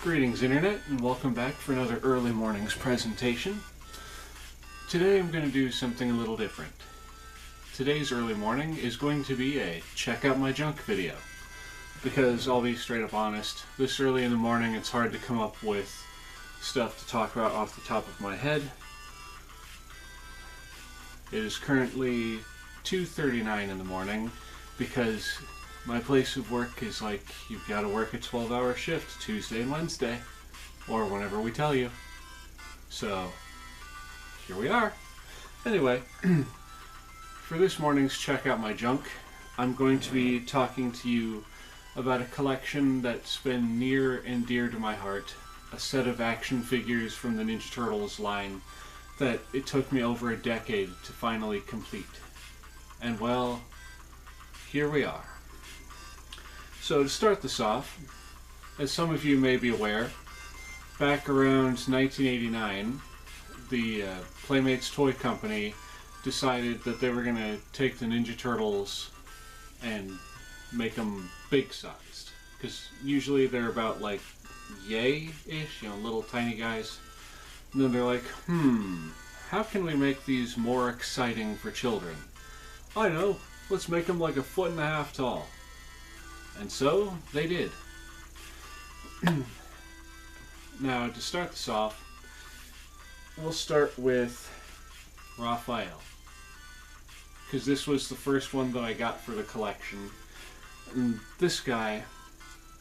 Greetings Internet, and welcome back for another early morning's presentation. Today I'm going to do something a little different. Today's early morning is going to be a check out my junk video. Because I'll be straight up honest, this early in the morning it's hard to come up with stuff to talk about off the top of my head. It is currently 2:39 in the morning because my place of work is like, you've got to work a 12-hour shift Tuesday and Wednesday, or whenever we tell you. So, here we are. Anyway, for this morning's Check Out My Junk, I'm going to be talking to you about a collection that's been near and dear to my heart, a set of action figures from the Ninja Turtles line that it took me over a decade to finally complete. And well, here we are. So to start this off, as some of you may be aware, back around 1989, the Playmates Toy Company decided that they were going to take the Ninja Turtles and make them big-sized. Because usually they're about like yay-ish, little tiny guys. And then they're like, how can we make these more exciting for children? I know, let's make them like 1.5 feet tall. And so, they did. Now, to start this off, we'll start with Raphael. Because this was the first one that I got for the collection. And this guy,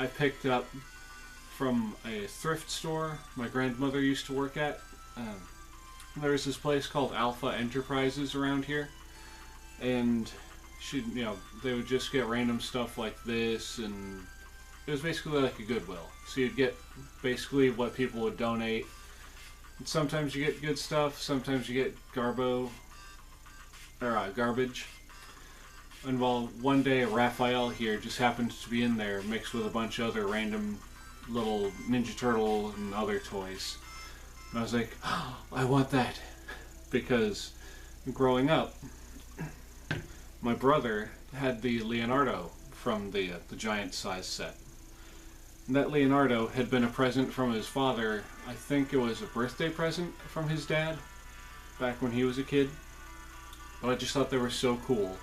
I picked up from a thrift store my grandmother used to work at. There was this place called Alpha Enterprises around here. And they would just get random stuff like this, and it was basically like a Goodwill. So you'd get basically what people would donate. And sometimes you get good stuff, sometimes you get garbage. And well, one day Raphael here just happened to be in there mixed with a bunch of other random little Ninja Turtle and other toys. And I was like, oh, I want that. Because growing up, my brother had the Leonardo from the giant size set. And that Leonardo had been a present from his father. I think it was a birthday present from his dad back when he was a kid. But I just thought they were so cool.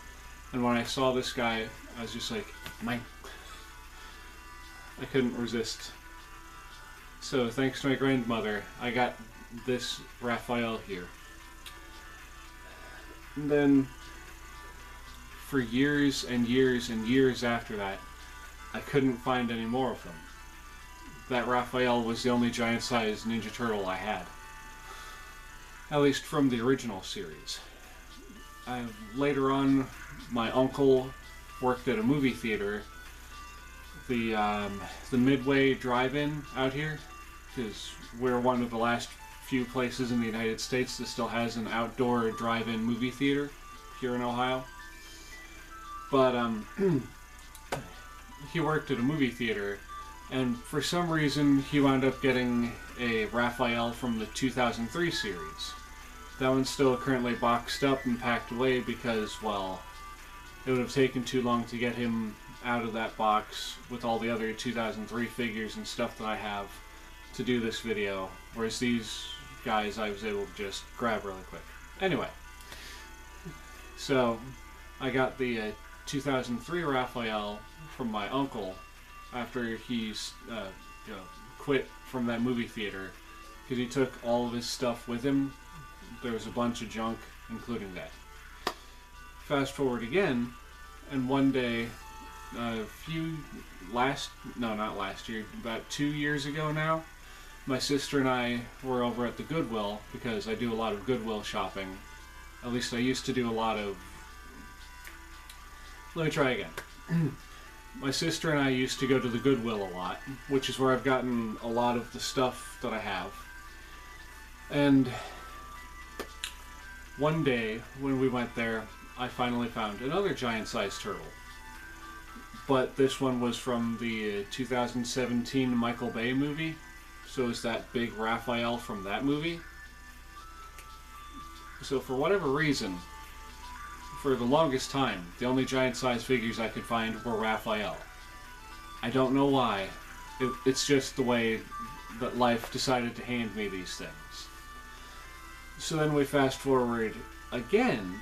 And when I saw this guy, I was just like, mine. I couldn't resist. So thanks to my grandmother, I got this Raphael here. And then for years and years and years after that, I couldn't find any more of them. That Raphael was the only giant-sized Ninja Turtle I had. At least from the original series. Later on, my uncle worked at a movie theater. The Midway Drive-In out here, because we're one of the last few places in the United States that still has an outdoor drive-in movie theater here in Ohio. But he worked at a movie theater, and for some reason he wound up getting a Raphael from the 2003 series. That one's still currently boxed up and packed away because, well, it would have taken too long to get him out of that box with all the other 2003 figures and stuff that I have to do this video, whereas these guys I was able to just grab really quick. Anyway, so I got the 2003 Raphael from my uncle after he quit from that movie theater, because he took all of his stuff with him. There was a bunch of junk, including that. Fast forward again, and one day, about 2 years ago now, my sister and I were over at the Goodwill, because I do a lot of Goodwill shopping. At least I used to do a lot of... Let me try again. My sister and I used to go to the Goodwill a lot, which is where I've gotten a lot of the stuff that I have. And one day, when we went there, I finally found another giant-sized turtle. But this one was from the 2017 Michael Bay movie, so it's that big Raphael from that movie. So for whatever reason, for the longest time, the only giant-sized figures I could find were Raphael. I don't know why. It's just the way that life decided to hand me these things. So then we fast forward again.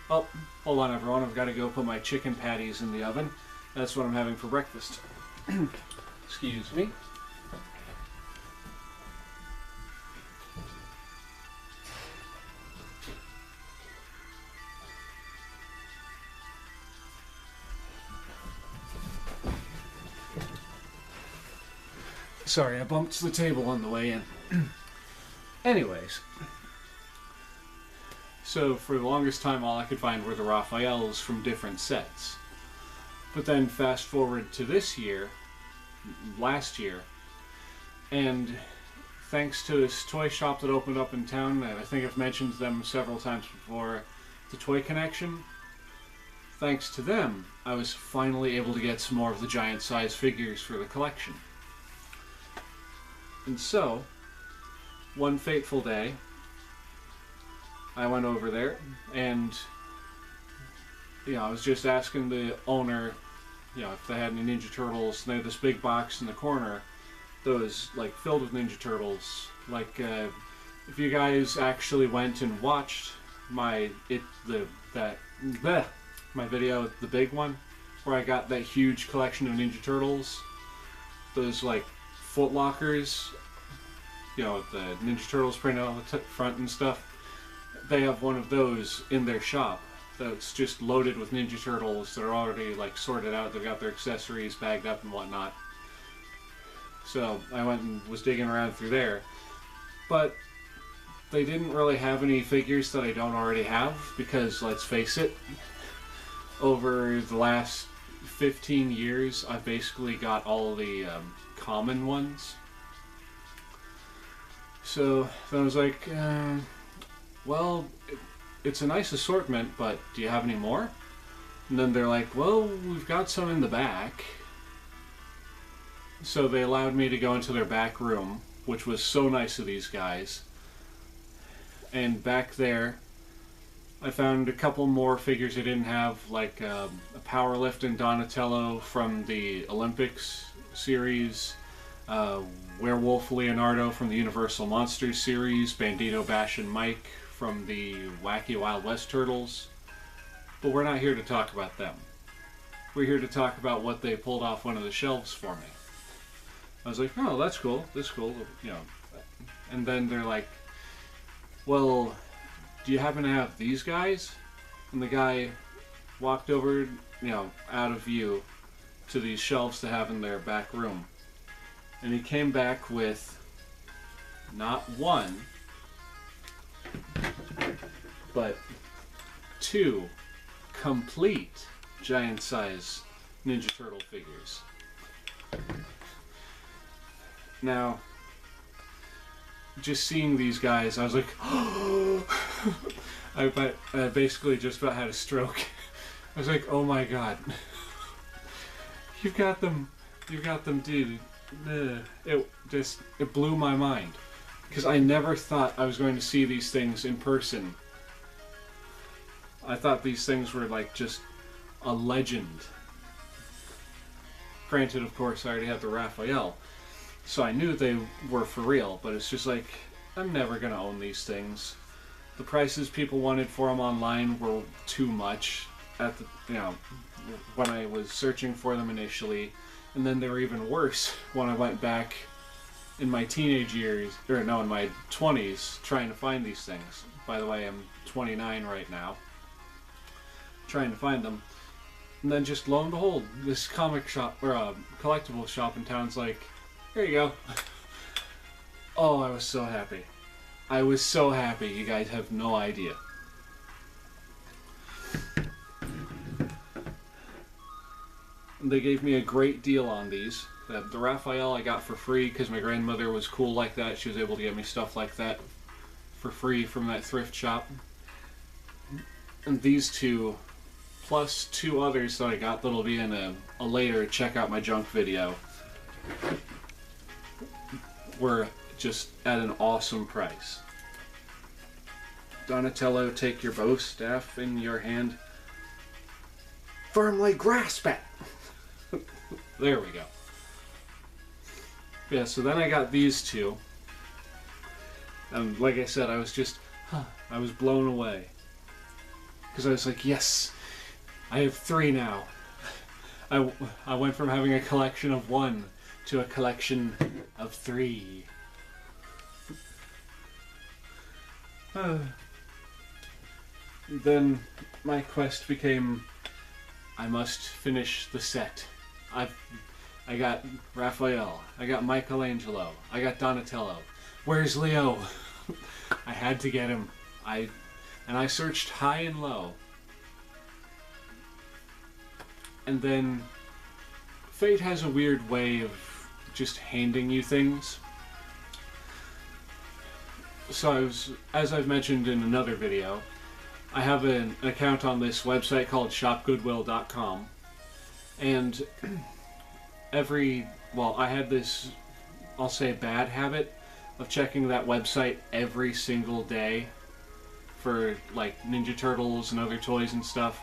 Oh, hold on everyone, I've got to go put my chicken patties in the oven. That's what I'm having for breakfast. Excuse me. Sorry, I bumped the table on the way in. Anyways. So for the longest time all I could find were the Raphaels from different sets. But then fast forward to this year, last year, and thanks to this toy shop that opened up in town, and I think I've mentioned them several times before, the Toy Connection, thanks to them, I was finally able to get some more of the giant size figures for the collection. And so, one fateful day, I went over there, and I was just asking the owner, if they had any Ninja Turtles, and they had this big box in the corner that was like filled with Ninja Turtles. Like, if you guys actually went and watched my video, the big one, where I got that huge collection of Ninja Turtles, those like foot lockers, the Ninja Turtles printed on the front and stuff. They have one of those in their shop that's just loaded with Ninja Turtles that are already like sorted out. They've got their accessories bagged up and whatnot. So I went and was digging around through there. But they didn't really have any figures that I don't already have, because let's face it, over the last 15 years I've basically got all the common ones. So then I was like, well, it's a nice assortment, but do you have any more? And then they're like, well, we've got some in the back. So they allowed me to go into their back room, which was so nice of these guys. And back there, I found a couple more figures I didn't have, like a powerlifting Donatello from the Olympics series, Werewolf Leonardo from the Universal Monsters series, Bandito Bash and Mike from the Wacky Wild West Turtles. But we're not here to talk about them. We're here to talk about what they pulled off one of the shelves for me. I was like, oh, that's cool, And then they're like, well, do you happen to have these guys? And the guy walked over, out of view to these shelves to have in their back room. And he came back with not one, but two complete giant size Ninja Turtle figures. Now, just seeing these guys, I was like, oh! I basically just about had a stroke. I was like, oh my god. You've got them, dude. It blew my mind. Because I never thought I was going to see these things in person. I thought these things were like just a legend. Granted, of course, I already had the Raphael, so I knew they were for real, but it's just like, I'm never going to own these things. The prices people wanted for them online were too much at the, when I was searching for them initially, and then they were even worse when I went back in my teenage years, in my 20s, trying to find these things. By the way, I'm 29 right now, trying to find them. And then just lo and behold, this comic shop, or collectible shop in town's like, here you go. Oh, I was so happy. I was so happy, you guys have no idea. And they gave me a great deal on these. The Raphael I got for free because my grandmother was cool like that. She was able to get me stuff like that for free from that thrift shop. And these two, plus two others that I got that'll be in a later check out my junk video, were just at an awesome price. Donatello, take your bow staff in your hand. Firmly grasp it! There we go. Yeah, so then I got these two. And like I said, I was just, I was blown away. Because I was like, yes, I have 3 now. I went from having a collection of 1 to a collection of 3. Then my quest became, I must finish the set. I got Raphael, I got Michelangelo, I got Donatello. Where's Leo? I had to get him. And I searched high and low. And then Fate has a weird way of just handing you things. So as I've mentioned in another video, I have an account on this website called shopgoodwill.com, and I had this, I'll say, bad habit of checking that website every single day for like Ninja Turtles and other toys and stuff.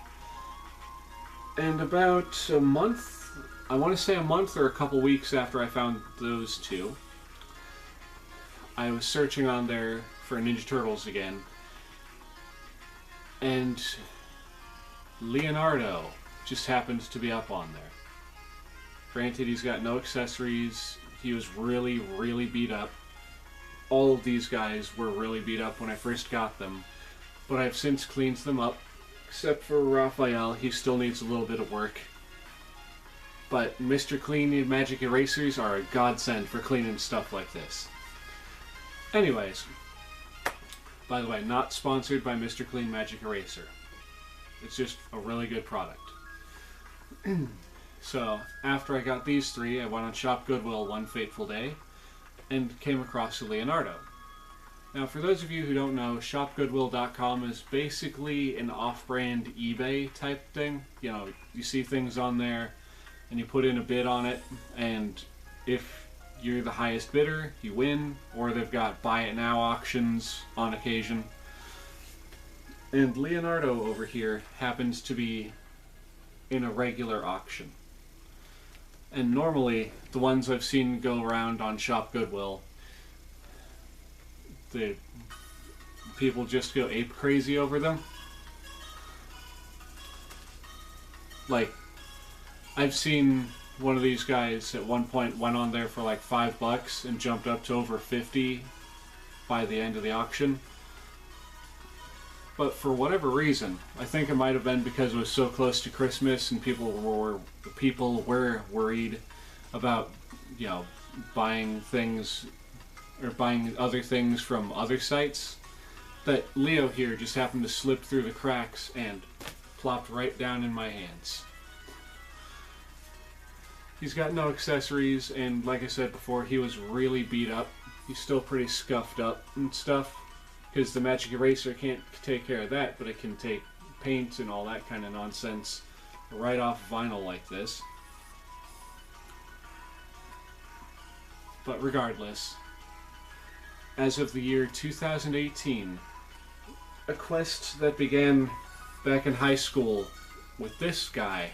And about a month, I want to say a month or a couple weeks after I found those two, I was searching on there for Ninja Turtles again, and Leonardo just happened to be up on there. Granted, he's got no accessories. He was really, really beat up. All of these guys were really beat up when I first got them, but I've since cleaned them up, except for Raphael. He still needs a little bit of work. But Mr. Clean magic erasers are a godsend for cleaning stuff like this. Anyways, by the way, not sponsored by Mr. Clean Magic Eraser. It's just a really good product. So, after I got these 3, I went on Shop Goodwill one fateful day and came across a Leonardo. Now, for those of you who don't know, shopgoodwill.com is basically an off-brand eBay type thing. You know, you see things on there and you put in a bid on it, and if you're the highest bidder, you win, or they've got buy it now auctions on occasion. And Leonardo over here happens to be in a regular auction. And normally, the ones I've seen go around on Shop Goodwill, the people just go ape crazy over them. Like, I've seen one of these guys at one point went on there for like $5 and jumped up to over 50 by the end of the auction. But for whatever reason, I think it might have been because it was so close to Christmas and people were worried about, you know, buying things or buying other things from other sites, that Leo here just happened to slip through the cracks and plopped right down in my hands. He's got no accessories, and like I said before, he was really beat up. He's still pretty scuffed up and stuff, because the magic eraser can't take care of that, but it can take paint and all that kind of nonsense right off vinyl like this. But regardless, as of the year 2018, a quest that began back in high school with this guy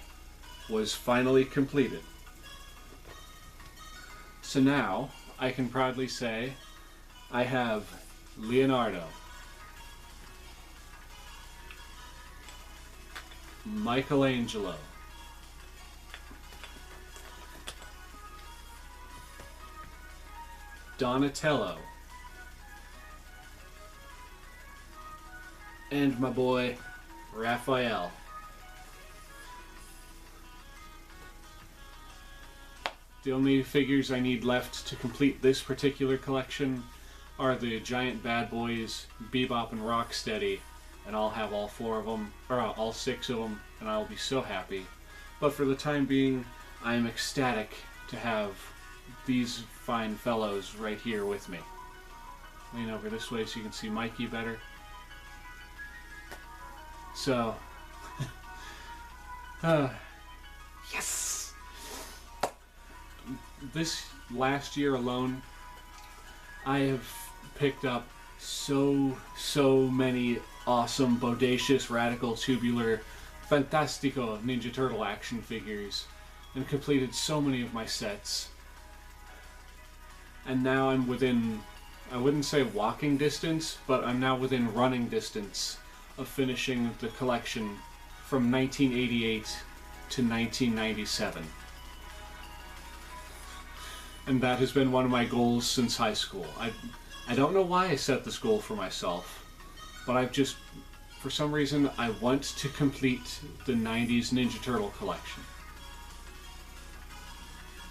was finally completed. So now, I can proudly say, I have Leonardo, Michelangelo, Donatello, and my boy, Raphael. The only figures I need left to complete this particular collection are the giant bad boys, Bebop and Rocksteady, and I'll have all 4 of them, or all 6 of them, and I'll be so happy. But for the time being, I am ecstatic to have these fine fellows right here with me. Lean over this way so you can see Mikey better. So, yes! This last year alone, I have picked up so many awesome, bodacious, radical, tubular, fantastico Ninja Turtle action figures, and completed so many of my sets. and now I'm within, I wouldn't say walking distance, but I'm now within running distance of finishing the collection from 1988 to 1997. And that has been one of my goals since high school. I don't know why I set this goal for myself, but I've just, for some reason, I want to complete the 90s Ninja Turtle collection.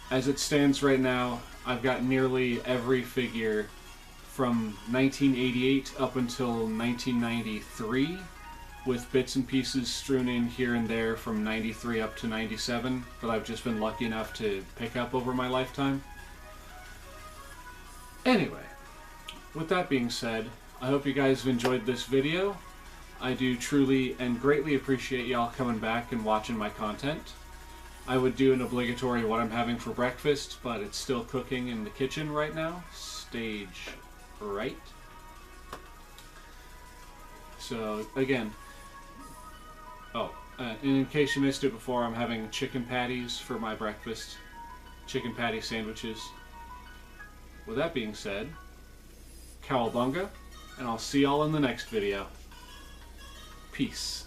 As it stands right now, I've got nearly every figure from 1988 up until 1993, with bits and pieces strewn in here and there from 93 up to 97 that I've just been lucky enough to pick up over my lifetime. Anyway, with that being said, I hope you guys have enjoyed this video. I do truly and greatly appreciate y'all coming back and watching my content. I would do an obligatory what I'm having for breakfast, but it's still cooking in the kitchen right now. Stage right. So, again, in case you missed it before, I'm having chicken patties for my breakfast. Chicken patty sandwiches. With that being said, cowabunga, and I'll see y'all in the next video. Peace.